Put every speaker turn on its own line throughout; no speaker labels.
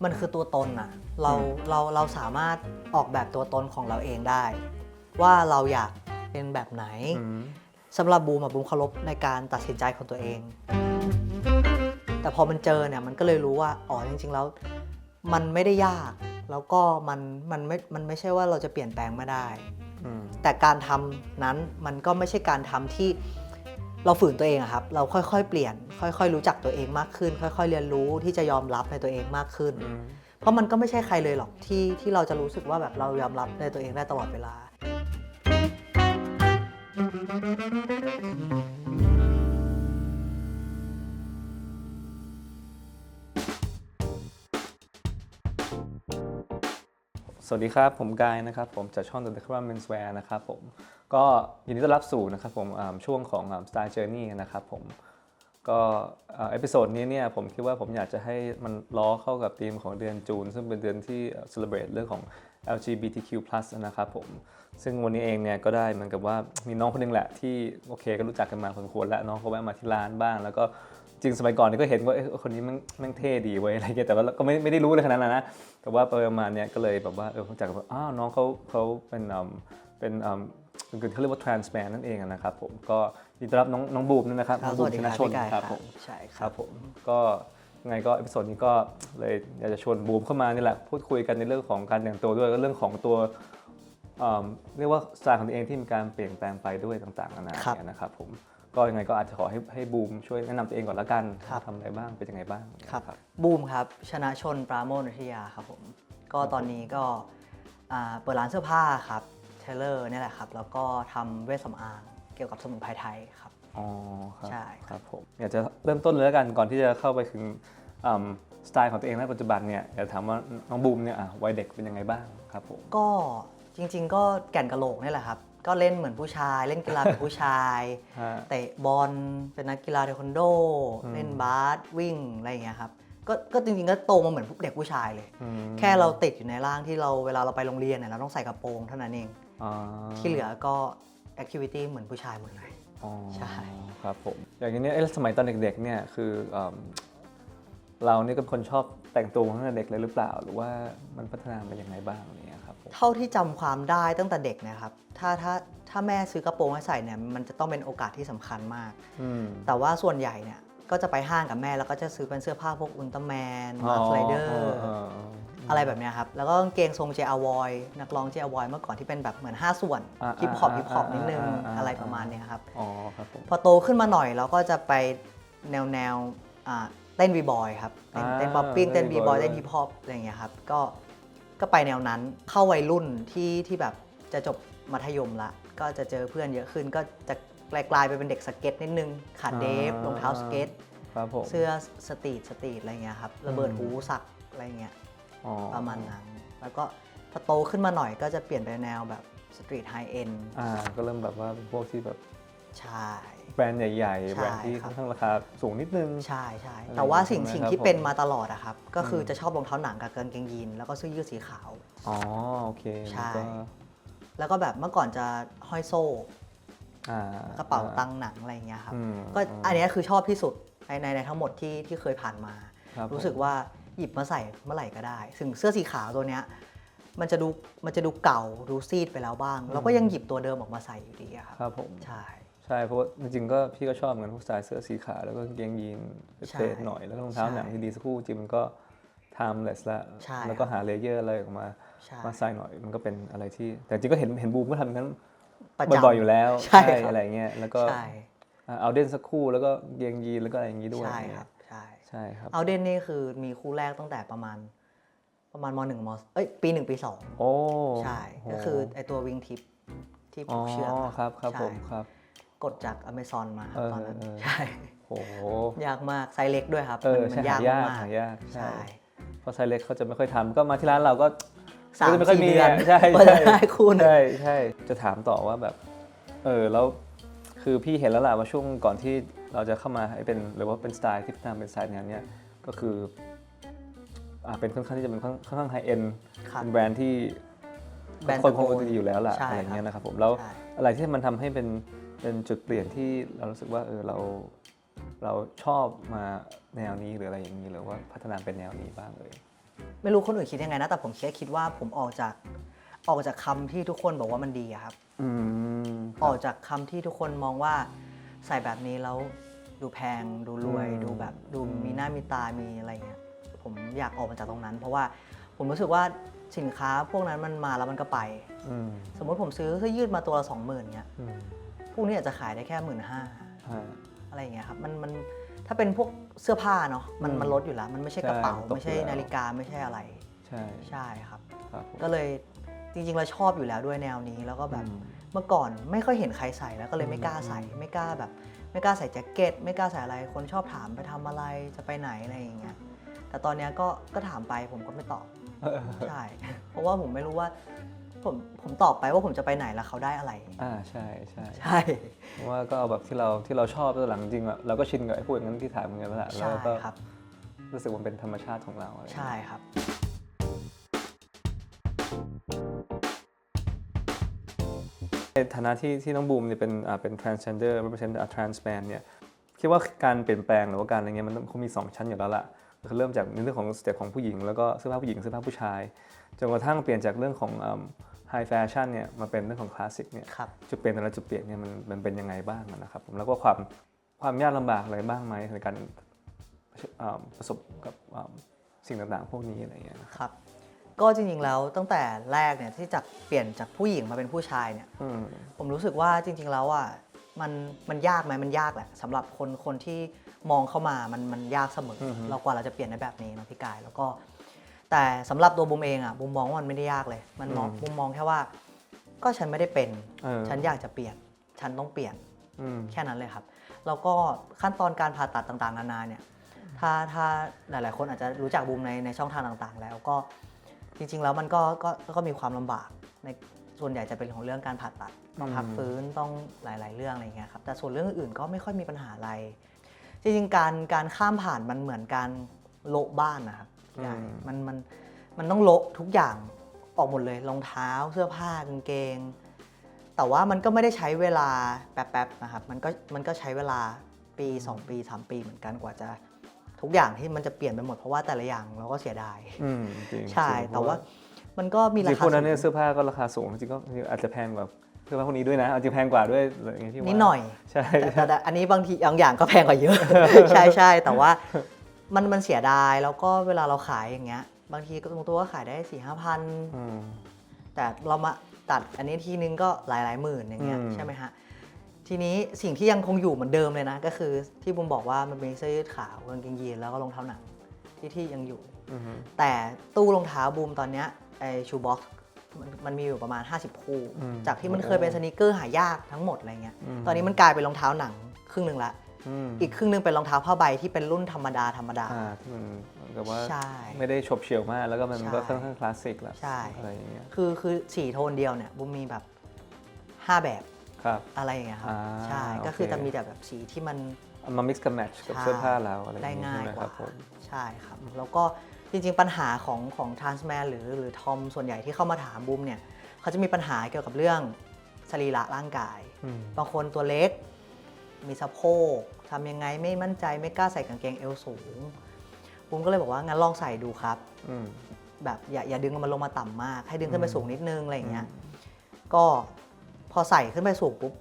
มันคือตัวตนอะเราสามารถออกแบบตัวตนของเราเองได้ ว่าเราอยากเป็นแบบไหนสำหรับบูมบูมเคารพในการตัดสินใจของตัวเอง แต่พอมันเจอเนี่ยมันก็เลยรู้ว่าอ๋อจริงๆแล้วมันไม่ได้ยากแล้วก็มันไม่ใช่ว่าเราจะเปลี่ยนแปลงไม่ได้แต่การทำนั้นมันก็ไม่ใช่การทำที่เราฝืนตัวเองอะครับเราค่อยๆเปลี่ยนค่อยๆรู้จักตัวเองมากขึ้นค่อยๆเรียนรู้ที่จะยอมรับในตัวเองมากขึ้นเพราะมันก็ไม่ใช่ใครเลยหรอกที่เราจะรู้สึกว่าแบบเรายอมรับในตัวเองได้ตลอดเวลา
สวัสดีครับผมกายนะครับผมจากช่อง The Decra Menswear นะครับผมก็ยินดีต้อนรับสู่นะครับผมช่วงของ Style Journey นะครับผมก็เอพิโซดนี้เนี่ยผมคิดว่าผมอยากจะให้มันล้อเข้ากับธีมของเดือนจูนซึ่งเป็นเดือนที่ celebrate เรื่องของ LGBTQ+ นะครับผมซึ่งวันนี้เองเนี่ยก็ได้เหมือนกับว่ามีน้องคนนึงแหละที่โอเคก็รู้จักกันมาพอสมควรแล้วน้องเขาแวะมาที่ร้านบ้างแล้วก็จริงสมัยก่อนนี่ก็เห็นว่าคนนี้แม่งเท่ดีเว้ยอะไรเงี้ยแต่ว่าก็ไม่ได้รู้เลยขนาดนั้นนะแต่ว่าประมาณเนี้ยก็เลยแบบว่ารู้จักว่าอ้าวน้องเขาเป็นเขาเรียกว่า trans man นั่นเองนะครับผมก็ยินดีต้อนรับน้องบูมด้วยนะครับน้องบูมชนะชนครับผม
ใช่
ครับผมก็ไงก็เอพิโซดนี้ก็เลยอยากจะชวนบูมเข้ามานี่แหละพูดคุยกันในเรื่องของการแต่งตัวด้วยก็เรื่องของตัวเรียกว่าสไตล์ของตัวเองที่มีการเปลี่ยนแปลงไปด้วยต่างๆนานาเนี่ยนะครับผมก็ยังไงก็อาจจะขอให้บูมช่วยแนะนำตัวเองก่อนละกันทำอะไรบ้างเป็นยังไงบ้าง
ครับบูมครับชนะชนปราโมช นุชยาครับผมก็ตอนนี้ก็เปิดร้านเสื้อผ้าครับเทเลอร์นี่แหละครับแล้วก็ทำเวชสำอางเกี่ยวกับสมุนไพรไทยครับ
อ๋อครับ
ใช่
ครับผมอยากจะเริ่มต้นเลยแล้วกันก่อนที่จะเข้าไปถึงสไตล์ของตัวเองในปัจจุบันเนี่ยอยากถามว่าน้องบูมเนี่ยวัยเด็กเป็นยังไงบ้างครับผม
ก็จริงๆก็แก่นกะโหลกนี่แหละครับก็เล่นเหมือนผู้ชายเล่นกีฬาเป็นผู้ชายเตะบอลเป็นนักกีฬาเทควันโดเล่นบาสวิ่งอะไรอย่างเงี้ยครับก็จริงๆก็โตมาเหมือนเด็กผู้ชายเลยแค่เราติดอยู่ในร่างที่เราเวลาเราไปโรงเรียนเนี่ยเราต้องใส่กระโปรงเท่านั้นเองที่เหลือก็แอคทิวิตี้เหมือนผู้ชายหมดเลยใช่
ครับผมอย่างนี้สมัยตอนเด็กๆเนี่ยคือเรานี่ก็เป็นคนชอบแต่งตัวตั้งแต่เด็กเลยหรือเปล่าหรือว่ามันพัฒนามาอย่างไรบ้างเนี่ยครับ
เท่าที่จำความได้ตั้งแต่เด็กนะครับถ้าแม่ซื้อกระโปรงให้ใส่เนี่ยมันจะต้องเป็นโอกาสที่สำคัญมากแต่ว่าส่วนใหญ่เนี่ยก็จะไปห้างกับแม่แล้วก็จะซื้อเป็นเสื้อผ้าพวกอุลตร้าแมนมาร์คไรเดอร์อะไรแบบนี้ครับแล้วก็กางเกงทรงเจอวอยนักร้องเจอวอยเมื่อก่อนที่เป็นแบบเหมือน5ส่วนฮิปฮอปนิดนึงอะไรประมาณนี้ครับพอโตขึ้นมาหน่อยเราก็จะไปแนวเต้นบีบอยครับเต้นป๊อปปิ้งเต้นบีบอยเต้นฮิปฮอปอะไรอย่างเงี้ยครับก็ไปแนวนั้นเข้าวัยรุ่นที่แบบจะจบมัธยมละก็จะเจอเพื่อนเยอะขึ้นก็จะกลายไปเป็นเด็กสเก็ตนิดนึงขาเดฟรองเท้าสเก็ตเสื้อสตรีทอะไรเงี้ยครับระเบิดหูสักอะไรเงี้ยประมาณนั้นแล้วก็พอโตขึ้นมาหน่อยก็จะเปลี่ยนไปแนวแบบสตรีทไฮเอ็น
ก็เริ่มแบบว่าพวกที่แบบ
ใช่
แบรนด์ใหญ่ๆแบรนด์ที่ค่อนข้างราคาสูงนิดนึง
ใช่แต่ว่าสิ่งที่เป็นมาตลอดอะครับก็คือจะชอบรองเท้าหนังกับกางเกงยีนแล้วก็เสื้อยืดสีขาว
โอเค
ใช่แล้วก็แบบเมื่อก่อนจะห้อยโซ่กระเป๋าตังค์หนังอะไรเงี้ยครับก็อันนี้คือชอบที่สุดในทั้งหมดที่เคยผ่านมารู้สึกว่าหยิบมาใส่เมื่อไหร่ก็ได้ซึ่งเสื้อสีขาวตัวเนี้ยมันจะดูเก่าดูซีดไปแล้วบ้างเราก็ยังหยิบตัวเดิมออกมาใส่อยู่ดีครับ
ผม
ใ
ช่เพราะว่าจริงๆก็พี่ก็ชอบเหมือนพวกสไตล์เสื้อสีขาวแล้วก็กางเกงยีนเฟรหน่อยแล้วก็รองเท้าหนังที่ดีสักคู่จริงมันก็ timeless แล้วก็หาเลเยอร์อะไรออกมาใส่หน่อยมันก็เป็นอะไรที่แต่จริงก็เห็นบูมก็ทำนั้นบ่อยๆอยู่แล้วใช่อะไรเงี้ยแล้วก็เอาเด่นสักคู่แล้วก็เกงยีนแล้วก็อะไรอย่างงี้ด้วย
ใช่ครับ
ใช่ครับ
เอาเด่นนี่คือมีคู่แรกตั้งแต่ประมาณม.1 ปี 1 ปี 2ใช่ก็คือไอตัววิงทิปที่ผูกเชือก
ครับผมครับ
กดจาก Amazon มาตอนนั้นใช่
โอ้
ยากมากไซส์เล็กด้วยครับ
มันยากมากใช่เพราะไซส์เล็กเขาจะไม่ค่อยทำก็มาที่ร้านเราก็
3-4
ไม่ค่อยมีใช่
คู่นึง
ใช่จะถามต่อว่าแบบแล้วคือพี่เห็นแล้วล่ะว่าช่วงก่อนที่เราจะเข้ามาให้เป็นหรือว่าเป็นสไตล์ที่ทำเป็นสไตล์นี้ก็คือเป็นค่อนข้างที่จะเป็นค่อนข้างไฮเอ็นเป็นแบรนด์ที่คนคงรู้อยู่แล้วล่ะอะไรเงี้ยนะครับผมแล้วอะไรที่มันทำให้เป็นจุดเปลี่ยนที่เรารู้สึกว่าเราชอบมาแนวนี้หรืออะไรอย่างนี้หรือว่าพัฒนาเป็นแนวนี้บ้างเลย
ไม่รู้คนอื่นคิดยังไงนะแต่ผมแค่คิดว่าผมออกจากคำที่ทุกคนบอกว่ามันดีอะครับออกจากคำที่ทุกคนมองว่าใส่แบบนี้แล้วดูแพงดูรวยดูแบบดูมีหน้ามีตามีอะไรเงี้ยผมอยากออกมาจากตรงนั้น เพราะว่าผมรู้สึกว่าสินค้าพวกนั้นมันมาแล้วมันก็ไปสมมติผมซื้อเสื้อยืดมาตัวละ 20,000เงี้ยพวกนี้อาจจะขายได้แค่ 15,000อะไรอย่างเงี้ยครับมันถ้าเป็นพวกเสื้อผ้าเนาะมันลดอยู่แล้วมันไม่ใช่กระเป๋าไม่ใช่นาฬิกาไม่ใช่อะไรใช่ครับก็เลยจริงๆเราชอบอยู่แล้วด้วยแนวนี้แล้วก็แบบเมื่อก่อนไม่ค่อยเห็นใครใส่แล้วก็เลยไม่กล้าใส่ไม่กล้าใส่แจ็คเก็ตไม่กล้าใส่อะไรคนชอบถามไปทำอะไรจะไปไหนอะไรอย่างเงี้ยแต่ตอนนี้ก็ถามไปผมก็ไม่ตอบใช่เพราะว่าผมไม่รู้ว่าผมตอบไปว่าผมจะไปไหนแล้วเขาได้อะไร
ใช่เพราะว่าก็เอาแบบที่เราชอบตัวหลังจริงๆเราก็ชินกับไอ้พวกอย่างนั้นที่ถ่ายเหมือนกันแล้วแหละแล้วก็รู้สึกว่าเป็นธรรมชาติของเรา
ใช่ครับ
ในฐานะที่น้องบูมเนี่ยเป็น transgender represent a trans man เนี่ยคิดว่าการเปลี่ยนแปลงหรือว่าการอะไรเงี้ยมันคงมี2ชั้นอยู่แล้วล่ะคือเริ่มจากในเรื่องของสเต็ปของผู้หญิงแล้วก็เสื้อผ้าผู้หญิงเสื้อผ้าผู้ชายจนกระทั่งเปลี่ยนจากเรื่องของไฮแฟชั่นเนี่ยมาเป็นเรื่องของคลาสสิกเนี่ยจุดเปลี่ยนแต่ละจุดเปลี่ยนเนี่ยมันเป็นยังไงบ้างนะครับผมแล้วก็ความยากลำบากอะไรบ้างไหมในการประสบกับสิ่งต่างๆพวกนี้อะไรอย่างเงี้ย
ครับก็จริงๆแล้วตั้งแต่แรกเนี่ยที่จะเปลี่ยนจากผู้หญิงมาเป็นผู้ชายเนี่ยผมรู้สึกว่าจริงๆแล้วอ่ะมันยากไหมมันยากแหละสำหรับคนที่มองเข้ามามันยากเสมอเรากว่าเราจะเปลี่ยนได้แบบนี้นะพี่กายแล้วก็แต่สำหรับตัวบูมเองอ่ะบูมมองว่ามันไม่ได้ยากเลยบูมมองแค่ว่าก็ฉันไม่ได้เป็นฉันอยากจะเปลี่ยนฉันต้องเปลี่ยนแค่นั้นเลยครับแล้วก็ขั้นตอนการผ่าตัดต่างๆนานาเนี่ยถ้าหลายๆคนอาจจะรู้จักบูมในช่องทางต่างๆแล้วก็จริงๆแล้วมันก็มีความลำบากในส่วนใหญ่จะเป็นของเรื่องการผ่าตัดต้องพักฟื้นต้องหลายๆเรื่องอะไรเงี้ยครับแต่ส่วนเรื่องอื่นก็ไม่ค่อยมีปัญหาอะไรจริงๆการข้ามผ่านมันเหมือนการโละบ้านนะครับใช่มันต้องโละทุกอย่างออกหมดเลยรองเท้าเสื้อผ้ากางเกงแต่ว่ามันก็ไม่ได้ใช้เวลาแป๊บๆนะครับมันก็ใช้เวลาปี2 ปี 3 ปีเหมือนกันกว่าจะทุกอย่างที่มันจะเปลี่ยนไปหมดเพราะว่าแต่ละอย่างเราก็เสียดายใช่แต่ว่ามันก็มีราคาสูง
พวกนั้นเนี่ยเสื้อผ้าก็ราคาสูงจริงๆก็อาจจะแพงกว่าเสื้อผ้าพวกนี้ด้วยนะอาจจะแพงกว่าด้วยอย่างที่ว่า
นิดหน่อย
ใช่
แต่อันนี้บางทีอย่างก็แพงกว่าเยอะ ใช่แต่ว่ามันเสียดายแล้วก็เวลาเราขายอย่างเงี้ยบางทีก็ตัวก็ขายได้ 4-5 พันแต่เรามาตัดอันนี้ทีนึงก็หลายหมื่นอย่างเงี้ยใช่ไหมฮะทีนี้สิ่งที่ยังคงอยู่เหมือนเดิมเลยนะก็คือที่บุมบอกว่ามันมีเสื้อยืดขาวกางเกงยีนแล้วก็รองเท้าหนังที่ยังอยู่แต่ตู้รองเท้าบูมตอนเนี้ยไอชูบ็อกซ์มันมีอยู่ประมาณ50 คู่จากที่มันเคยเป็นสนีกเกอร์หายากทั้งหมดอะไรเงี้ยตอนนี้มันกลายเป็นรองเท้าหนังครึ่งนึงละอีกครึ่งนึงเป็นรองเท้าผ้าใบที่เป็นรุ่นธรรมดา
ที่มันแบบว่าไม่ได้ฉบเฉี่ยวมากแล้วก็มันก็ค่อนข้างคลาสสิกแล้วอะไรอย่างเงี้ย
คือสีโทนเดียวเนี่ยบูมมีแบบ5 แบบอะไรอย่างเงี้ยครับใช่ก็คือจะมีแต่แบบสีที่มัน
มา mix กับ match กับเสื้อผ้าแล้วอะไร
ได้ง่ายกว่าใช่ครับแล้วก็จริงๆปัญหาของทรานส์แมนหรือทอมส่วนใหญ่ที่เข้ามาถามบูมเนี่ยเขาจะมีปัญหาเกี่ยวกับเรื่องสรีระร่างกายบางคนตัวเล็กมีสะโพกทำยังไงไม่มั่นใจไม่กล้าใส่กางเกงเอวสูงบูมก็เลยบอกว่างั้นลองใส่ดูครับแบบอย่าดึงมันลงมาต่ำมากให้ดึงขึ้นไปสูงนิดนึงอะไรอย่างเงี้ยก็พอใส่ขึ้นไปสูงปุ๊บ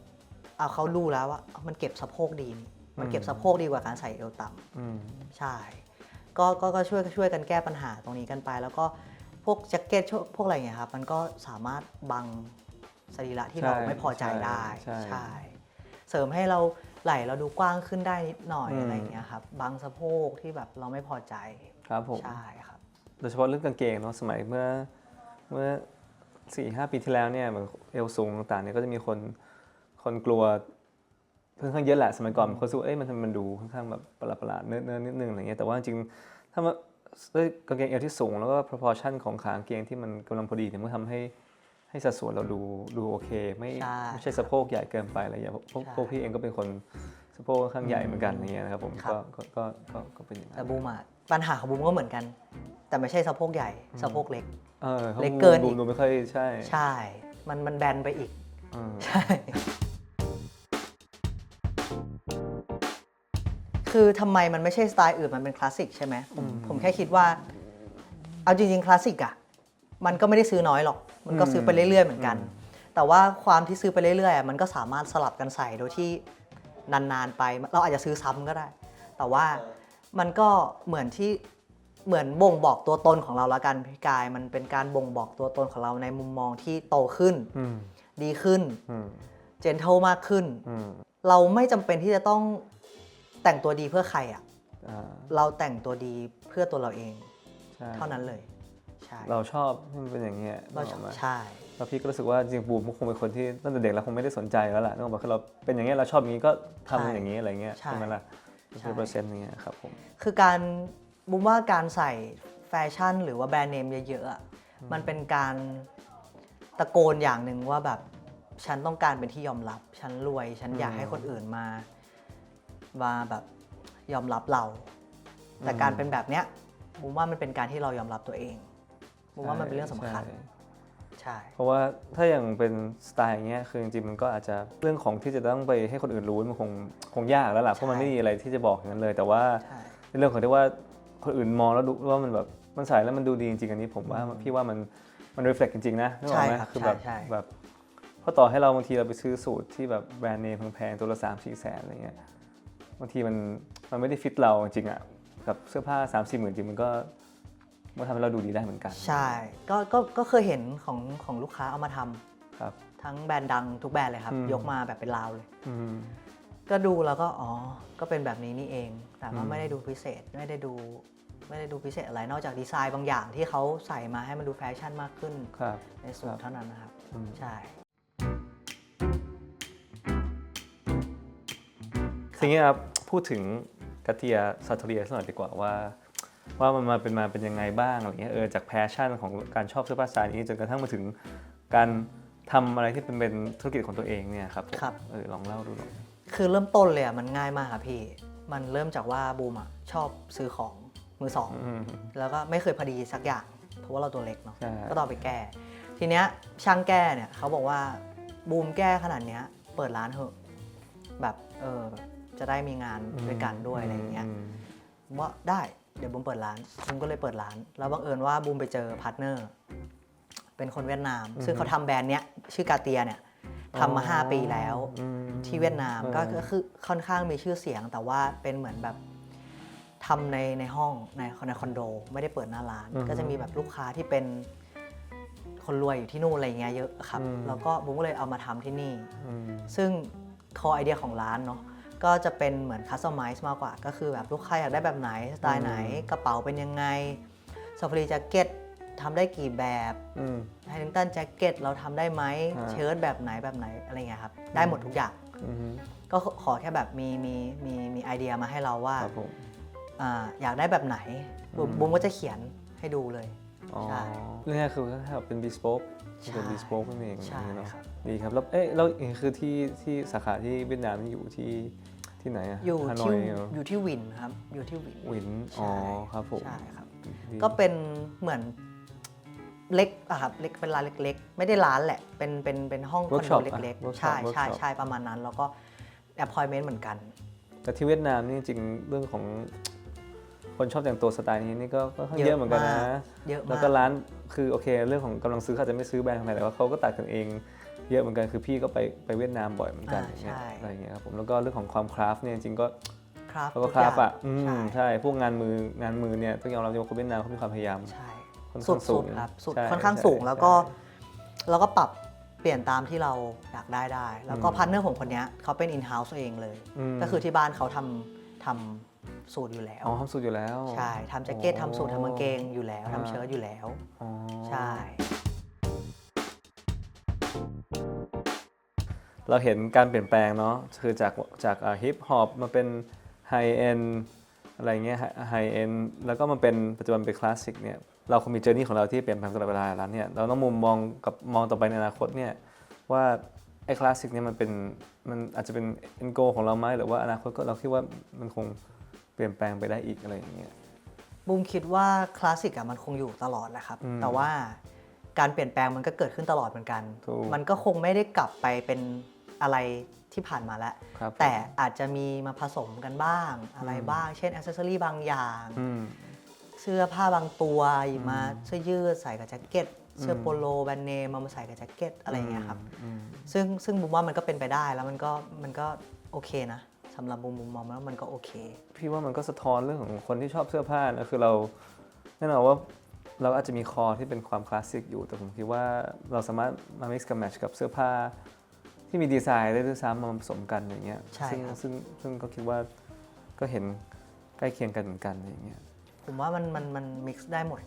เขารู้แล้วว่ามันเก็บสะโพกดีมันเก็บสะโพกดีกว่าการใส่เอวต่ำใช่ก็ช่วยกันแก้ปัญหาตรงนี้กันไปแล้วก็พวกแจ็คเก็ตพวกอะไรอย่างเงี้ยครับมันก็สามารถบังสรีระที่เราไม่พอใจได้ใช่เสริมให้เราไหล่เราดูกว้างขึ้นได้นิดหน่อยอะไรอย่างเงี้ยครับบังสะโพกที่แบบเราไม่พอใจ
ครับผม
ใช่ครับ
โดยเฉพาะเรื่องกางเกงเนาะสมัยเมื่อ 4-5 ปีที่แล้วเนี่ยเหมือนเอวสูงต่างๆเนี่ยก็จะมีคนกลัวค่อนข้างเยอะแหละสมัยก่อนคนรู้สึกมันดูค่อนข้างแบบประหลาดเนื้อนิดนึงอะไรเงี้ยแต่ว่าจริงถ้ามาด้วยกางเกงเอวที่สูงแล้วก็ proportion ของขากางเกงที่มันกำลังพอดีเนี่ยมันทำให้สัดส่วนเราดูโอเคไม่ใช่สะโพกใหญ่เกินไปอะไรอย่างเงี้ยพวกพี่เองก็เป็นคนสะโพกค่อนข้างใหญ่เหมือนกันอย่างเงี้ยนะครับผมก็เป็นอย่างนั้น
แต่บูมอ่ะปัญหาของบูมก็เหมือนกันแต่ไม่ใช่สะโพกใหญ่สะโพกเล็ก
เล็
กเกิน
อีกดูไม่ค่อยใ
ช่มันแบนไปอีกใช่คือทำไมมันไม่ใช่สไตล์อื่นมันเป็นคลาสสิกใช่ไหมผมแค่คิดว่า เอาจริงๆคลาสสิกอ่ะมันก็ไม่ได้ซื้อน้อยหรอกมันก็ซื้อไปเรื่อยๆเหมือนกันแต่ว่าความที่ซื้อไปเรื่อยๆมันก็สามารถสลับกันใส่โดยที่นานๆไปเราอาจจะซื้อซ้ำก็ได้แต่ว่ามันก็เหมือนบ่งบอกตัวตนของเราละกันพี่กายมันเป็นการบ่งบอกตัวตนของเราในมุมมองที่โตขึ้นดีขึ้นเจนเทลมากขึ้นเราไม่จำเป็นที่จะต้องแต่งตัวดีเพื่อใครอ่ะเราแต่งตัวดีเพื่อตัวเราเองเท่านั้นเลยใช่
เราชอบที่มันเป็นอย่างเงี้ย
เราชอบใช่
แล้วพี่ก็รู้สึกว่าจริงบูมคงเป็นคนที่ตั้งแต่เด็กเราคงไม่ได้สนใจแล้วล่ะนึกออกป่ะคือเราเป็นอย่างเงี้ยเราชอบอย่างงี้ก็ทำอย่างงี้อะไรเงี้ยใช่ไหมล่ะคือเปอร์เซ็นต์อย่างเงี้ยครับผม
คือการบูมว่าการใส่แฟชั่นหรือว่าแบรนด์เนมเยอะๆมันเป็นการตะโกนอย่างหนึ่งว่าแบบฉันต้องการเป็นที่ยอมรับฉันรวยฉันอยากให้คนอื่นมาแบบยอมรับเราแต่การเป็นแบบเนี้ยบูมว่ามันเป็นการที่เรายอมรับตัวเองบูมว่ามันเป็นเรื่องสำคัญใช่
เพราะว่าถ้าอย่างเป็นสไตล์อย่างเงี้ยคือจริงๆมันก็อาจจะเรื่องของที่จะต้องไปให้คนอื่นรู้มันคงยากแล้วล่ะเพราะมันไม่มีอะไรที่จะบอกอย่างนั้นเลยแต่ว่าในเรื่องของที่ว่าคนอื่นมองแล้วดูว่ามันแบบมันใส่แล้วมันดูดีจริงๆอันนี้ผมว่าพี่ว่ามัน reflect จริงๆนะนึกออกไหมคือแบบเพราะต่อให้เราบางทีเราไปซื้อสูตรที่แบบแบรนด์เนมแพงๆตัวละ 3-4 แสนอะไรเงี้ยบางทีมันไม่ได้ฟิตเราจริงๆอ่ะกับเสื้อผ้า 3-4 หมื่นจริงมันก็ทำให้เราดูดีได้เหมือนกัน
ใช่ก็เคยเห็นของลูกค้าเอามาทำ
ครับ
ทั้งแบรนด์ดังทุกแบรนด์เลยครับยกมาแบบเป็นลาวเลยก็ดูแล้วก็ก็เป็นแบบนี้นี่เองแต่ว่าไม่ได้ดูพิเศษไม่ได้ดูพิเศษอะไรนอกจากดีไซน์บางอย่างที่เขาใส่มาให้มันดูแฟชั่นมากขึ้นในสูตรเท่านั้นนะครับใช่
ทีนี้ครับพูดถึงกาเทียซาโตเรียสักหน่อยดีกว่าว่ามันมาเป็นยังไงบ้างอะไรเงี้ยจากแพชชั่นของการชอบเสื้อผ้าสไตล์นี้จนกระทั่งมาถึงการทำอะไรที่เป็นธุรกิจของตัวเองเนี่ยครับลองเล่าดูหน่อย
คือเริ่มต้นเลยมันง่ายมากครับพี่มันเริ่มจากว่าบูมชอบซื้อของมือสองแล้วก็ไม่เคยพอดีสักอย่างเพราะว่าเราตัวเล็กเนาะก็ต้องไปแก้ทีเนี้ยช่างแก้เนี่ยเขาบอกว่าบูมแก้ขนาดเนี้ยเปิดร้านเถอะแบบจะได้มีงานด้วยกันด้วยอะไรอย่างเงี้ยว่าได้เดี๋ยวบูมเปิดร้านบูมก็เลยเปิดร้านแล้วบังเอิญว่าบูมไปเจอพาร์ทเนอร์เป็นคนเวียดนามซึ่งเขาทำแบรนด์เนี้ยชื่อกาเตียเนี่ยทำมา5 ปีแล้วที่เวียดนามก็คือค่อนข้างมีชื่อเสียงแต่ว่าเป็นเหมือนแบบทำในห้องในคอนโดไม่ได้เปิดหน้าร้านก็จะมีแบบลูกค้าที่เป็นคนรวยอยู่ที่นู่นอะไรเงี้ยเยอะครับแล้วก็บูมก็เลยเอามาทำที่นี่ซึ่งคอไอเดียของร้านเนาะก็จะเป็นเหมือนคัสตอมไมซ์มากกว่าก็คือแบบลูกค้าอยากได้แบบไหนสไตล์ไหนกระเป๋าเป็นยังไงซาฟารีแจ็คเก็ตทำได้กี่แบบไฮลิงตันแจ็คเก็ตเราทำได้ไหมเชิ้ตแบบไหนอะไรเงี้ยครับได้หมดทุกอย่างก็ขอแค่แบบมีไอเดียมาให้เราว่าอยากได้แบบไหนบุ้มก็จะเขียนให้ดูเลยใช่
เรื่องนี้คือเป็น bespoke เป็น bespoke นั่นเองเนาะดีครับแล้วคือที่สาขาที่เวียดนามนี่อยู่ที่ไหนอะ
อยู่ที่วินครับอยู่ที่
วินครับผม
ใช่ครับก็เป็นเหมือนเล็กอะครับเล็กเป็นร้านเล็กๆไม่ได้ร้านแหละเป็นห้องคอนโดเล็กๆใช่ประมาณนั้นแล้วก็ appointment เหมือนกัน
แต่ที่เวียดนามนี่จริงเรื่องของคนชอบแต่งตัวสไตล์นี้นี่ก็เยอะเหมือนกันนะ
เยอะมาก
แล้วก็ร้านคือโอเคเรื่องของกำลังซื้อเขาจะไม่ซื้อแบรนด์อะไรแต่ว่าเขาก็ตัดกันเองเยอะเหมือนกันคือพี่ก็ไปเวียดนามบ่อยเหมือนกันอะไรอย่างเงี้ยครับผมแล้วก็เรื่องของความคราฟต์เนี่ยจริงก็เขาก็คราฟต์อ่ะใช่พวกงานมือเนี่ยต้องยอมรับว่าคนเวียดนามเขามีความพยายาม
สุดครับสุดค่อนข้างสูงแล้วก็ปรับเปลี่ยนตามที่เราอยากได้แล้วก็พาร์ทเนอร์ผมคนนี้เขาเป็นอินเฮ้าส์เองเลยก็คือที่บ้านเขาทำสูตรอยู่แล้ว
ทำสูตรอยู่แล้ว
ใช่ทำแจ็คเก็ตทำสูตรทำกางเกงอยู่แล้วทำเชิ้ตอยู่แล้วใช่
เราเห็นการเปลี่ยนแปลงเนาะคือจากฮิปฮอปมาเป็นไฮเอ็นอะไรเงี้ยไฮเอ็นแล้วก็มาเป็นปัจจุบันเป็นคลาสสิกเนี่ยเราคงมีเจอร์นี่ของเราที่เปลี่ยนแปลงตลอดเวลาแล้วเนี่ยเราต้องมองต่อไปในอนาคตเนี่ยว่าไอ้คลาสสิกเนี่ยมันอาจจะเป็นเอ็นโกของเราไหมหรือว่าอนาคตก็เราคิดว่ามันคงเปลี่ยนแปลงไปได้อีกอะไรอย่างเงี้ย
บูมคิดว่าคลาสสิกมันคงอยู่ตลอดแหละครับแต่ว่าการเปลี่ยนแปลงมันก็เกิดขึ้นตลอดเหมือนกันมันก็คงไม่ได้กลับไปเป็นอะไรที่ผ่านมาแล้วแต่อาจจะมีมาผสมกันบ้างอะไรบ้างเช่นแอคเซสซอรี่บางอย่าง เสื้อผ้าบางตัวหยิบมาเสื้อยืดใส่กับแจ็คเก็ตเสื้อโปโลแบรนด์เนมมาใส่กับแจ็คเก็ตอะไรอย่างเงี้ยครับซึ่งบุมว่ามันก็เป็นไปได้แล้วมันก็โอเคนะสำหรับบุมมองว่ามันก็โอเค
พี่ว่ามันก็สะท้อนเรื่องของคนที่ชอบเสื้อผ้านะคือเราแน่นอนว่าเราอาจจะมีคอที่เป็นความคลาสสิกอยู่แต่ผมคิดว่าเราสามารถมา mix กับ match กับเสื้อผ้าที่มีดีไซน์ได้ด้วยซ้ำมาผสมกันอย่างเงี้ยซึ่งก็คิดว่าก็เห็นใกล้เคียงกันเหมือนกันอย่างเงี้ย
ผมว่ามัน mix ได้หมด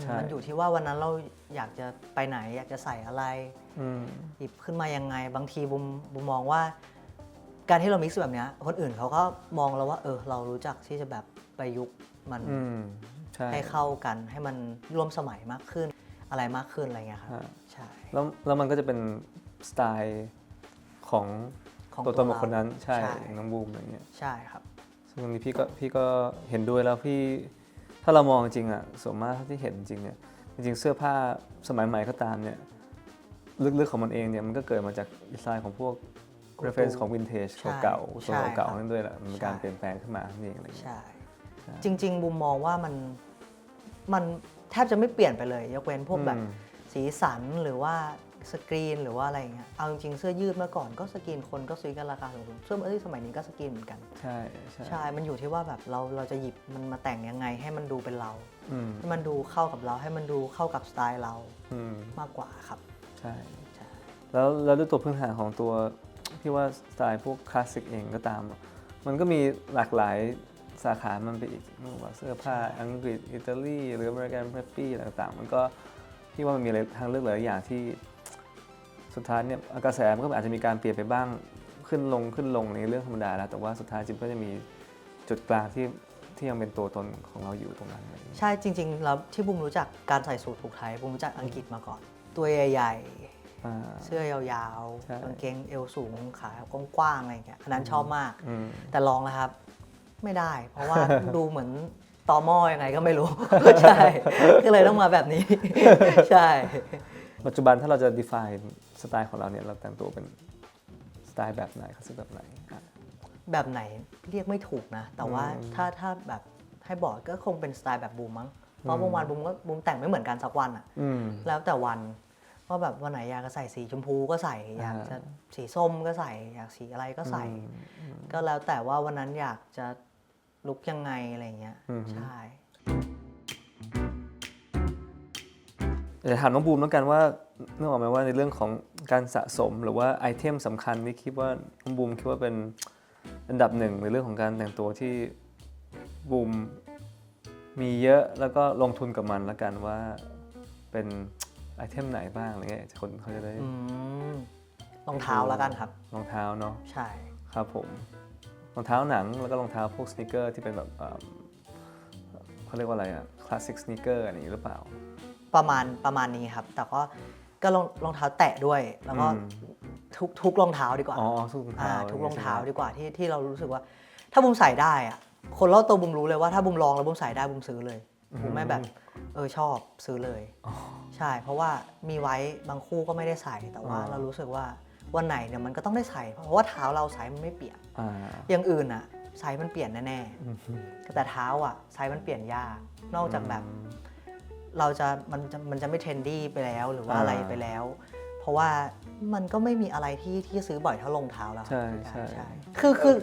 ใช่
มันอยู่ที่ว่าวันนั้นเราอยากจะไปไหนอยากจะใส่อะไรหยิบขึ้นมายังไงบางทีบุมมองว่าการที่เรา mix แบบนี้คนอื่นเขาก็มองเราว่าเรารู้จักที่จะแบบประยุกต์มันให้เข้ากันให้มันร่วมสมัยมากขึ้นอะไรมากขึ้นอะไรเงี้ยครับใช่
แล้วมันก็จะเป็นสไตล์ของตัวตนบุคคลนั้นใช่น้องบูมอะไรเงี้ย
ใช่ครับ
ซึ่งตรงนี้พี่ก็เห็นด้วยแล้วพี่ถ้าเรามองจริงอ่ะส่วนมากที่เห็นจริงเนี่ยจริงๆเสื้อผ้าสมัยใหม่ก็ตามเนี่ยลึกๆของมันเองเนี่ยมันก็เกิดมาจากดีไซน์ของพวก reference ของ vintage เก่าๆตัวเก่าๆนั่นด้วยแหละมีการเปลี่ยนแปลงขึ้นมานี่อะไรอย่างเงี้ย
จริงๆบูมมองว่ามันแทบจะไม่เปลี่ยนไปเลยยกเว้นพวกแบบสีสันหรือว่าสกรีนหรือว่าอะไรเงี้ยเอาจริงๆเสื้อยืดเมื่อก่อนก็สกรีนคนก็ซื้อกันราคาสูงเสื้อสมัยนี้ก็สกรีนเหมือนกันใช่มันอยู่ที่ว่าแบบเราจะหยิบมันมาแต่งยังไงให้มันดูเป็นเราให้มันดูเข้ากับเราให้มันดูเข้ากับสไตล์เรามากกว่าครับ
ใช่แล้วด้วยตัวพื้นฐานของตัวพี่ว่าสไตล์พวกคลาสสิกเองก็ตามมันก็มีหลากหลายสาขามันไปอีกไม่ว่าเสื้อผ้าอังกฤษอิตาลีหรืออเมริกันเพรปปี้ต่างๆมันก็พี่ว่ามันมีทางเลือกหลายอย่างที่สุดท้ายเนี่ยกระแสมันก็อาจจะมีการเปลี่ยนไปบ้างขึ้นลงในเรื่องธรรมดาแล้วแต่ว่าสุดท้ายจริงก็จะมีจุดกลางที่ยังเป็นตัวตนของเราอยู่ตรงนั้น
ใช่จริงๆแล้วที่บุมรู้จักการใส่สูทผูกไทยบุมรู้จักอังกฤษมาก่อนตัวใหญ่ๆเสื้อยาวๆกางเกงเอวสูงขากว้างๆอะไรอย่างเงี้ยอันนั้นชอบมากแต่ลองแล้วครับไม่ได้เพราะว่าดูเหมือนตอหม้อยังไงก็ไม่รู้ใช่ก็เลยต้องมาแบบนี้ใช่
ปัจจุบันถ้าเราจะ define สไตล์ของเราเนี่ยเราแต่งตัวเป็นสไตล์แบบไหนคลาสสิกแบบไหน
แบบไหนเรียกไม่ถูกนะแต่ว่าถ้าแบบให้บอกก็คงเป็นสไตล์แบบบูมมั้งเพราะบางวันบูมแต่งไม่เหมือนกันสักวันอ่ะแล้วแต่วันว่าแบบวันไหนอยากจะใส่สีชมพูก็ใส่อยากจะสีส้มก็ใส่อยากสีอะไรก็ใส่ก็แล้วแต่ว่าวันนั้นอยากจะลุคยังไงอะไรเงี้ยใช่
จะถามน้องบูมแล้วกันว่านึกออกไหมว่าในเรื่องของการสะสมหรือว่าไอเทมสำคัญนี่คิดว่าน้องบูมคิดว่าเป็นอันดับหนึ่งในเรื่องของการแต่งตัวที่บูมมีเยอะแล้วก็ลงทุนกับมันแล้วกันว่าเป็นไอเทมไหนบ้างอะไรเงี้ยคนเขาจะได้
รองเท้าแล้วกันครับ
รองเท้าเนาะ
ใช่
ครับผมรองเท้าหนังแล้วก็รองเท้าพวกสนีกเกอร์ที่เป็นแบบเขาเรียกว่าอะไรอะคลาสสิกสนีกเกอร์อะไรอย่างนี้หรือเปล่า
ประมาณนี้ครับแต่ก็รองเท้าแตะด้วยแล้วก็ทุกรองเท้าดีกว่า
ทุกรองเท้า
ทุกรองเท้าดีกว่าที่เรารู้สึกว่าถ้าบุมใส่ได้อะคนรอบตัวบุมรู้เลยว่าถ้าบุมลองแล้วบุมใส่ได้บุมซื้อเลยบุมไม่แบบชอบซื้อเลยใช่เพราะว่ามีไว้บางคู่ก็ไม่ได้ใส่แต่ว่าเรารู้สึกว่าวันไหนเนี่ยมันก็ต้องได้ใส่เพราะว่าเท้าเราไซส์มันไม่เปลี่ยนอย่างอื่นอะไซส์มันเปลี่ยนแน่ๆแต่เท้าอะไซส์มันเปลี่ยนยากนอกจากแบบมันจะไม่เทรนดี้ไปแล้วหรือว่าอะไรไปแล้วเพราะว่ามันก็ไม่มีอะไรที่ซื้อบ่อยเท่ารองเท้าแล้ว
ใช่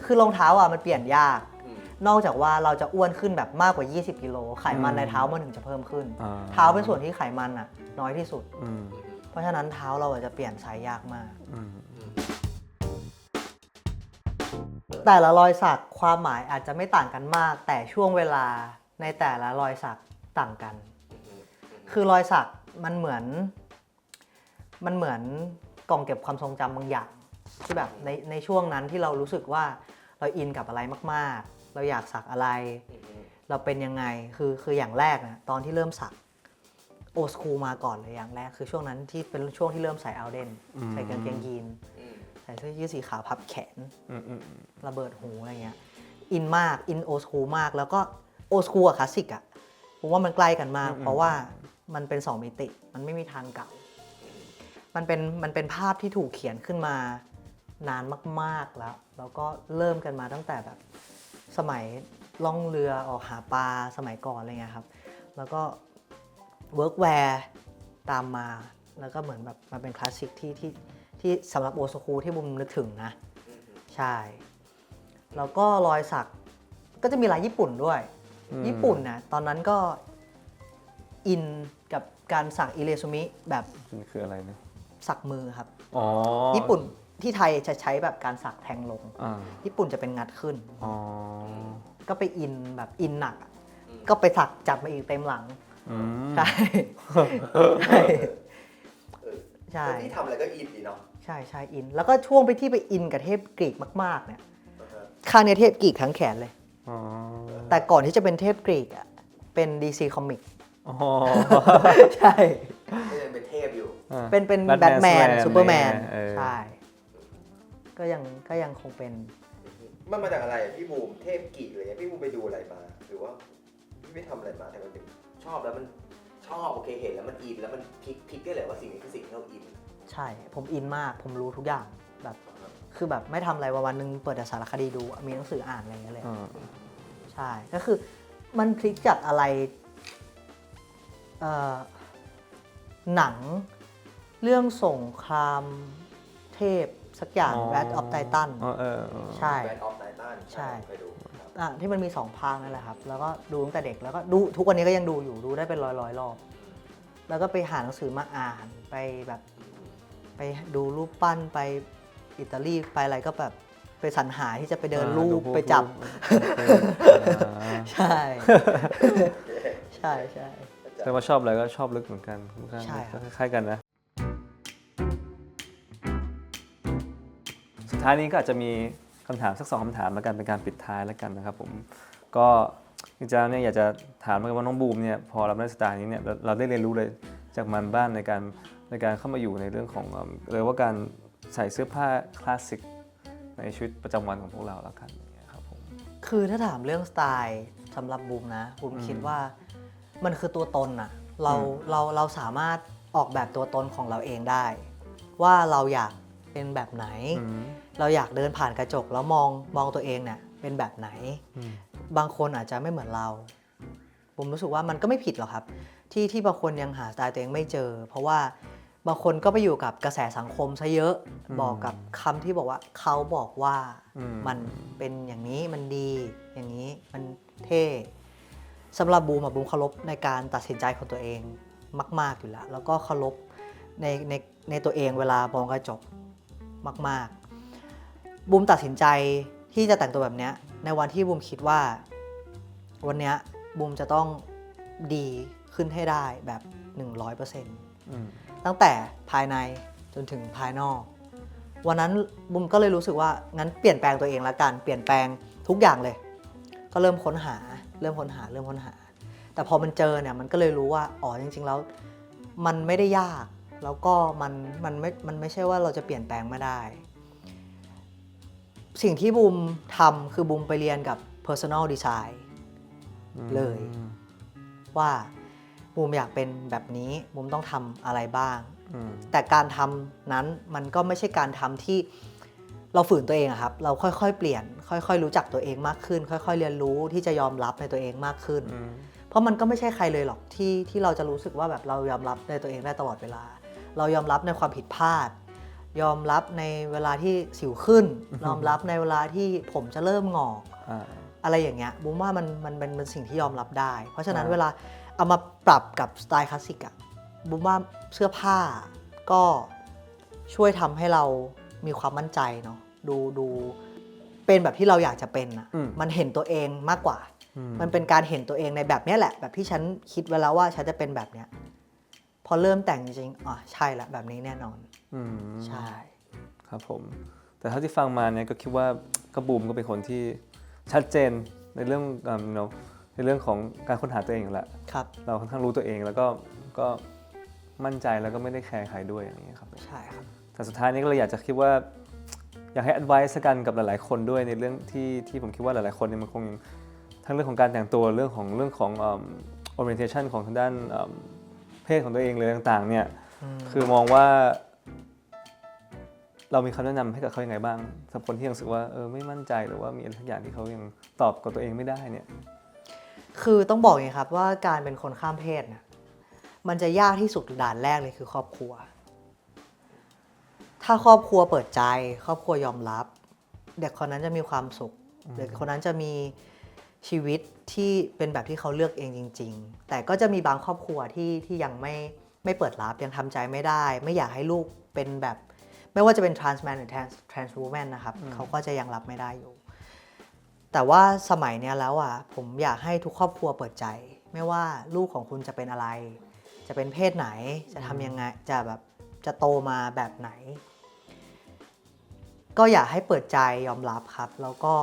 คือรองเท้าอ่ะมันเปลี่ยนยากนอกจากว่าเราจะอ้วนขึ้นแบบมากกว่า20 กิโลไขมันในเท้ามันถึงจะเพิ่มขึ้นเท้าเป็นส่วนที่ไขมันอ่ะน้อยที่สุดเพราะฉะนั้นเท้าเราจะเปลี่ยนไซส์ยากมากแต่ละรอยสักความหมายอาจจะไม่ต่างกันมากแต่ช่วงเวลาในแต่ละรอยสักต่างกันคือรอยสักมันเหมือนกล่องเก็บความทรงจำบางอย่างที่แบบในช่วงนั้นที่เรารู้สึกว่าเราอินกับอะไรมากๆเราอยากสักอะไรเราเป็นยังไงคืออย่างแรกนะตอนที่เริ่มสักโอสคูลมาก่อนเลยอย่างแรกคือช่วงนั้นที่เป็นช่วงที่เริ่มใส่เอาเดนใส่กางเกงยีนใส่เสื้อยืดสีขาวพับแขนระเบิดหูอะไรเงี้ยอินมากอินโอสคูลมากแล้วก็โอสคูลกับคลาสสิกอะผมว่ามันใกล้กันมากเพราะว่ามันเป็น2 มิติมันไม่มีทางเก่ามันเป็นภาพที่ถูกเขียนขึ้นมานานมากๆแล้วก็เริ่มกันมาตั้งแต่แบบสมัย ล่องเรือออกหาปลาสมัยก่อนอะไรเงี้ยครับแล้วก็เวิร์กแวร์ตามมาแล้วก็เหมือนแบบมันเป็นคลาสสิกที่สำหรับโอสคูลที่บุมนึกถึงนะใช่แล้วก็รอยสักก็จะมีลายญี่ปุ่นด้วยญี่ปุ่นนะตอนนั้นก็อินกับการสักอิเรซุมิแบบ
มันคืออะไรนะ
สักมือครับ
อ๋อ
ญี่ปุ่นที่ไทยจะใช้แบบการสักแทงลง ญี่ปุ่นจะเป็นงัดขึ้น
อ๋อ
ก็ไปอินแบบอินหนักอะก็ไปสักจัดมาอีกเต็มหลัง ใช่ ใช่ใช่
ที่ทำอะไรก็อินดีเนาะ
ใช่ใช่อิน แล้วก็ช่วงไปที่ไปอินกับเทพกรีกมากๆเนี่ยข้างเนี้ยเทพกรีกทั้งแขนเลย
อ๋อ
แต่ก่อนที่จะเป็นเทพกรีกอ่ะเป็น DC Comic
อ๋อ
ใช่
ก็ยังเป็นเทพอยู่
เป็นแบทแมนซูเปอร์แมนใช่ก็ยังคงเป็น
มันมาจากอะไรอะพี่บูมเทพกี่อะไรเงี้ยพี่บูมไปดูอะไรมา หรือว่าพี่ไม่ทำอะไรมาแต่มันเป็นชอบแล้วมันชอบโอเคเห็นแล้วมันอินแล้วมันพลิกได้เลยว่าสิ่งนี้คือสิ่งที่เราอิน
ใช่ผมอินมากผมรู้ทุกอย่างแบบคือแบบไม่ทำอะไรวันๆนึงเปิดแต่สารคดีดูมีหนังสืออ่านอะไรอย่างเงี้ยเลยใช่ก็คือมันพลิกจากอะไรหนังเรื่องสงครามเทพสักอย่าง Wrath of Titan ใช่
Wrath of Titan
ใช่
เคยดูครับ
ที่มันมี2 ภาคนั่นแหละครับแล้วก็ดูตั้งแต่เด็กแล้วก็ดูทุกวันนี้ก็ยังดูอยู่ดูได้เป็นร้อยรอบแล้วก็ไปหาหนังสือมาอ่านไปแบบไปดูรูปปั้นไปอิตาลีไปอะไรก็แบบไปสรรหาที่จะไปเดินรูปไปจับใช่ใช่ใช่
แต่ว่าชอบอะไรก็ชอบลึกเหมือนกัน
ใช่ครับ
คล้ายๆกันนะ สุดท้ายนี้ก็อาจจะมีคำถามสัก2 คำถามแล้วกันเป็นการปิดท้ายแล้วกันนะครับผมก็จริงๆเนี่ยอยากจะถามว่าน้องบูมเนี่ยพอเราได้สไตล์นี้เนี่ยเราได้เรียนรู้เลยจากมันบ้างในการเข้ามาอยู่ในเรื่องของเลยว่าการใส่เสื้อผ้าคลาสสิกในชีวิตประจำวันของพวกเราแล้วกันอย่างเงี้ยครับผม
คือถ้าถามเรื่องสไตล์สำหรับบูมนะบูมคิดว่ามันคือตัวตนอะเราสามารถออกแบบตัวตนของเราเองได้ ว่าเราอยากเป็นแบบไหน เราอยากเดินผ่านกระจกแล้วมองตัวเองเนี่ยเป็นแบบไหน บางคนอาจจะไม่เหมือนเราผมรู้สึกว่ามันก็ไม่ผิดหรอกครับที่บางคนยังหาสไตล์ตัวเองไม่เจอ เพราะว่าบางคนก็ไปอยู่กับกระแสสังคมซะเยอะบอกกับคำที่บอกว่าเขาบอกว่ามันเป็นอย่างนี้มันดีอย่างนี้มันเท่สำหรับบูมบูมเคารพในการตัดสินใจของตัวเองมากๆอยู่แล้วแล้วก็เคารพในตัวเองเวลามองกระจกมากๆบูมตัดสินใจที่จะแต่งตัวแบบนี้ในวันที่บูมคิดว่าวันนี้บูมจะต้องดีขึ้นให้ได้แบบ 100%ตั้งแต่ภายในจนถึงภายนอกวันนั้นบูมก็เลยรู้สึกว่างั้นเปลี่ยนแปลงตัวเองละกันเปลี่ยนแปลงทุกอย่างเลยก็เริ่มค้นหาแต่พอมันเจอเนี่ยมันก็เลยรู้ว่าอ๋อจริงๆแล้วมันไม่ได้ยากแล้วก็มันไม่ใช่ว่าเราจะเปลี่ยนแปลงไม่ได้สิ่งที่บูมทำคือบูมไปเรียนกับ personal design เลยว่าบูมอยากเป็นแบบนี้บูมต้องทำอะไรบ้างแต่การทำนั้นมันก็ไม่ใช่การทำที่เราฝืนตัวเองอะครับเราค่อยๆเปลี่ยนค่อยๆรู้จักตัวเองมากขึ้นค่อยๆเรียนรู้ที่จะยอมรับในตัวเองมากขึ้นเพราะมันก็ไม่ใช่ใครเลยหรอกที่เราจะรู้สึกว่าแบบเรายอมรับในตัวเองได้ตลอดเวลาเรายอมรับในความผิดพลาดยอมรับในเวลาที่สิวขึ้นยอมรับในเวลาที่ผมจะเริ่มงอกอะไรอย่างเงี้ยบูมว่ามันเป็นสิ่งที่ยอมรับได้เพราะฉะนั้นเวลาเอามาปรับกับสไตล์คลาสสิกอะบูมว่าเสื้อผ้าก็ช่วยทำให้เรามีความมั่นใจเนาะดูเป็นแบบที่เราอยากจะเป็นอะมันเห็นตัวเองมากกว่ามันเป็นการเห็นตัวเองในแบบนี้แหละแบบที่ฉันคิดไว้แล้วว่าฉันจะเป็นแบบเนี้ยพอเริ่มแต่งจริงๆอ๋อใช่ละแบบนี้แน่นอนใช่
ครับผมแต่เท่าที่ฟังมาเนี่ยก็คิดว่าก็บูมก็เป็นคนที่ชัดเจนในเรื่องในเรื่องของการค้นหาตัวเองอยู่แล้วเราค่อนข้างรู้ตัวเองแล้วก็มั่นใจแล้วก็ไม่ได้แคร์ใครด้วยอย่างนี้ครับ
ใช่ครับ
แต่สุดท้ายนี้ก็เลยอยากจะคิดว่าอยากให้ advice กันกับหลายๆคนด้วยในเรื่องที่ผมคิดว่าหลายๆคนเนี่ยมันคงทั้งเรื่องของการแต่งตัวเรื่องของorientation ของทางด้านเพศของตัวเองเลยต่างๆเนี่ยคือมองว่า เรามีคำแนะนำให้กับเขายังไงบ้างสำหรับคนที่ยังรู้สึกว่าไม่มั่นใจหรือว่ามีอะไรสักอย่างที่เขายังตอบกับตัวเองไม่ได้เนี่ย
คือต้องบอกอย่างนี้ครับว่าการเป็นคนข้ามเพศเนี่ยมันจะยากที่สุดด่านแรกเลยคือครอบครัว ถ้าครอบครัวเปิดใจครอบครัวยอมรับ เด็กคนนั้นจะมีความสุขเด็กคนนั้นจะมีชีวิตที่เป็นแบบที่เขาเลือกเองจริงๆแต่ก็จะมีบางครอบครัวที่ยังไม่เปิดรับยังทำใจไม่ได้ไม่อยากให้ลูกเป็นแบบไม่ว่าจะเป็น trans man หรือ trans woman นะครับเขาก็จะยังรับไม่ได้อยู่แต่ว่าสมัยเนี้ยแล้วอ่ะผมอยากให้ทุกครอบครัวเปิดใจไม่ว่าลูกของคุณจะเป็นอะไรจะเป็นเพศไหนจะทำยังไงจะโตมาแบบไหนก็อยากให้เปิดใจยอมรับครับแล้วก็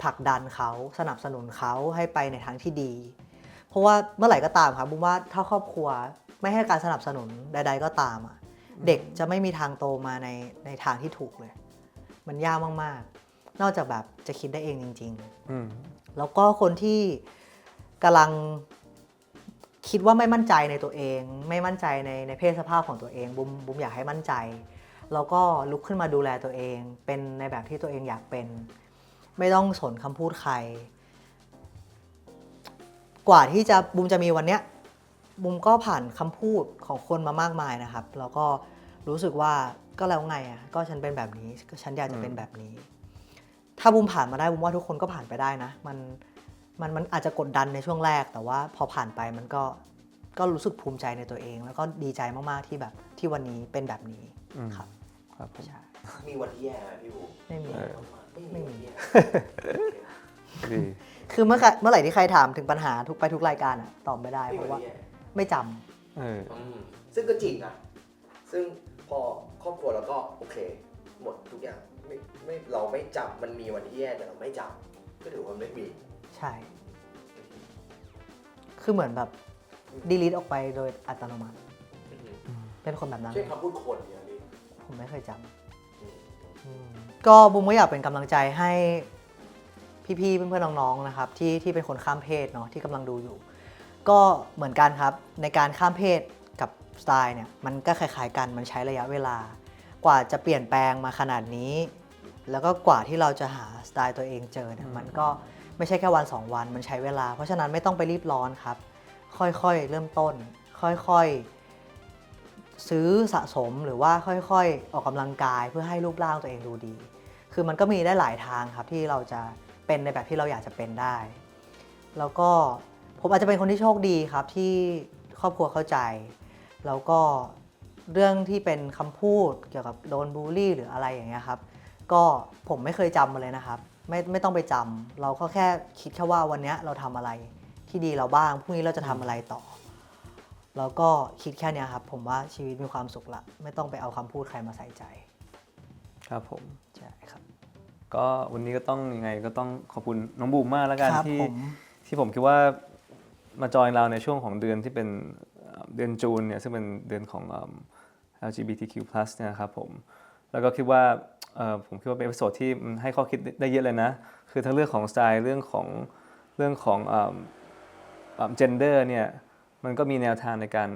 ผลักดันเขาสนับสนุนเขาให้ไปในทางที่ดีเพราะว่าเมื่อไหร่ก็ตามครับบุ้มว่าถ้าครอบครัวไม่ให้การสนับสนุนใดๆก็ตามเด็กจะไม่มีทางโตมาในทางที่ถูกเลยมันยากมากๆนอกจากแบบจะคิดได้เองจริงๆแล้วก็คนที่กำลังคิดว่าไม่มั่นใจในตัวเองไม่มั่นใจในเพศสภาพของตัวเองบุ้มอยากให้มั่นใจแล้วก็ลุกขึ้นมาดูแลตัวเองเป็นในแบบที่ตัวเองอยากเป็นไม่ต้องสนคำพูดใครกว่าที่บุ้มจะมีวันเนี้ยบุ้มก็ผ่านคำพูดของคนมามากมายนะครับแล้วก็รู้สึกว่าก็แล้วไงก็ฉันเป็นแบบนี้ก็ฉันอยากจะเป็นแบบนี้ถ้าบุ้มผ่านมาได้บุ้มว่าทุกคนก็ผ่านไปได้นะมันอาจจะกดดันในช่วงแรกแต่ว่าพอผ่านไปมันก็รู้สึกภูมิใจในตัวเองแล้วก็ดีใจมากๆที่แบบที่วันนี้เป็นแบบนี้ครับ
ครับผม
มีวันที่แย่ไหมพี่บู
ไม่มี
ไม่มี
คือเมื่อไหร่ที่ใครถามถึงปัญหาทุกรายการตอบไม่ได้เพราะว่าไม่จ
ำซึ่งก็จริงนะซึ่งพอครอบครัวเราก็โอเคหมดทุกอย่างไม่เราไม่จำมันมีวันที่แย่แต่เราไม่จำก็ถือว่าไม่มี
ใช่คือเหมือนแบบdelete ออกไปโดยอัตโนมัติเป็นคนแบบนั้น
ใช่คำพูดคนอย่างนี้
ผมไม่เคยจำก็บุ้มก็อยากเป็นกำลังใจให้พี่ๆเพื่อนๆน้องๆนะครับที่เป็นคนข้ามเพศเนาะที่กำลังดูอยู่ก็เหมือนกันครับในการข้ามเพศกับสไตล์เนี่ยมันก็คล้ายๆกันมันใช้ระยะเวลากว่าจะเปลี่ยนแปลงมาขนาดนี้แล้วก็กว่าที่เราจะหาสไตล์ตัวเองเจอเนี่ยมันก็ไม่ใช่แค่วัน2วันมันใช้เวลาเพราะฉะนั้นไม่ต้องไปรีบร้อนครับค่อยๆเริ่มต้นค่อยๆซื้อสะสมหรือว่าค่อยๆออกกำลังกายเพื่อให้รูปร่างตัวเองดูดีคือมันก็มีได้หลายทางครับที่เราจะเป็นในแบบที่เราอยากจะเป็นได้แล้วก็ผมอาจจะเป็นคนที่โชคดีครับที่ครอบครัวเข้าใจแล้วก็เรื่องที่เป็นคำพูดเกี่ยวกับโดนบูลลี่หรืออะไรอย่างเงี้ยครับก็ผมไม่เคยจำมาเลยนะครับไม่ต้องไปจำเราก็แค่คิดแค่ว่าวันนี้เราทำอะไรที่ดีเราบ้างพรุ่งนี้เราจะทำอะไรต่อแล้วก็คิดแค่นี้ครับผมว่าชีวิตมีความสุขละไม่ต้องไปเอาคำพูดใครมาใส่ใจ
ครับผม
ใช่ครับ
ก็วันนี้ก็ต้องยังไงก็ต้องขอบคุณน้องบูมมากแล้วกันที่ผมคิดว่ามาจอยเราในช่วงของเดือนที่เป็นเดือนจูนเนี่ยซึ่งเป็นเดือนของ LGBTQ+ เนี่ยครับผมแล้วก็คิดว่าผมคิดว่าเป็นเอพิโซดที่ให้ข้อคิดได้เยอะเลยนะคือทั้งเรื่องของสไตล์เรื่องของgender เนี่ยมันก็มีแนวทางในการ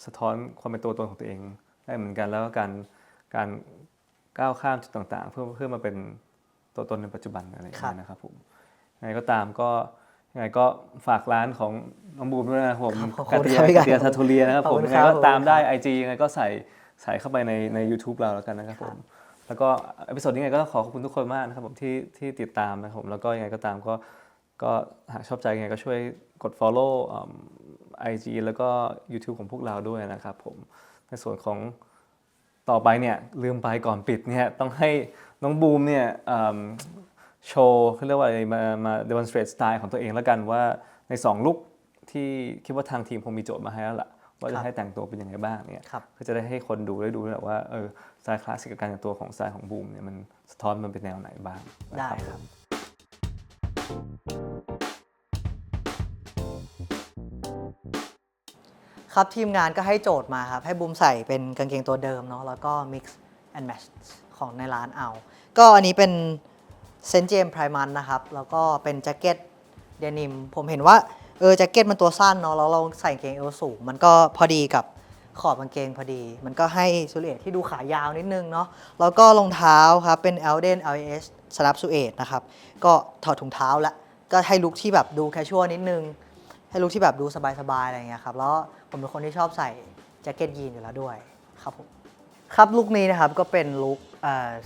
สะท้อนความเป็นตัวตนของตัวเองได้เหมือนกันแล้วก็การก้าวข้ามจุดต่างๆเพื่อมาเป็นตัวตนในปัจจุบันอะไรอย่างเงี้ยนะครับผมยังไงก็ตามก็ยังไงก็ฝากร้านของน้องบูมด้วยนะครับผมกาเตียซาทูเลียนะครับผมยังไงก็ตามได้ IG ยังไงก็ใส่เข้าไปใน YouTube เราแล้วกันนะครับผมแล้วก็เอพิโซดนี้ไงก็ขอบคุณทุกคนมากนะครับผมที่ติดตามนะครับผมแล้วก็ยังไงก็ตามก็หากชอบใจยังไงก็ช่วยกด follow IG แล้วก็ YouTube ของพวกเราด้วยนะครับผมในส่วนของต่อไปเนี่ยลืมไปก่อนปิดเนี่ยต้องให้น้องบูมเนี่ยโชว์เขาเรียกว่าอะไรมา demonstrate สไตล์ของตัวเองแล้วกันว่าใน2ลุคที่คิดว่าทางทีมคงมีโจทย์มาให้แล้วล่ะว่าจะให้แต่งตัวเป็นยังไงบ้างเนี่ยก็จะได้ให้คนดูได้ดูด้วยว่าสไตล์คลาสสิกกับการแต่งตัวของสไตล์ของบูมเนี่ยมันสะท้อนมันเป็นแนวไหนบ้าง
ได้ครับครับทีมงานก็ให้โจทย์มาครับให้บูมใส่เป็นกางเกงตัวเดิมเนาะแล้วก็ mix and match ของในร้านเอาก็อันนี้เป็นเซนต์เจมส์ไพรมันนะครับแล้วก็เป็นแจ็คเก็ตเดนิมผมเห็นว่าแจ็คเก็ตมันตัวสั้นเนาะแล้วเราใส่กางเกงเอวสูงมันก็พอดีกับ ขอบกางเกงพอดี มันก็ให้ซิลูเอทที่ดูขายาวนิดนึงเนาะแล้วก็รองเท้าครับเป็น Alden LAS Slap Suede นะครับก็ถอดถุงเท้าละก็ให้ลุคที่แบบดูแคชชวลนิดนึงให้ลุคที่แบบดูสบายๆอะไรเงี้ยครับแล้วผมเป็นคนที่ชอบใส่แจ็คเก็ตยีนอยู่แล้วด้วยครับผมครับลุคนี้นะครับก็เป็นลุค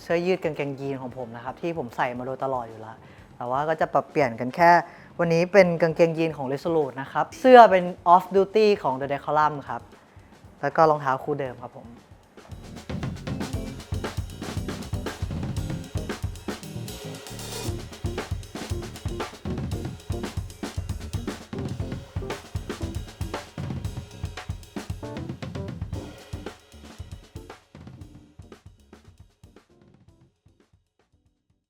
เสื้อยืดกางเกงยีนของผมนะครับที่ผมใส่มาโดยตลอดอยู่แล้วแต่ว่าก็จะปรับเปลี่ยนกันแค่วันนี้เป็นกางเกงยีนของ Resolute นะครับเสื้อเป็น Off Duty ของ The Decorum ครับแล้วก็รองเท้าคู่เดิมครับผม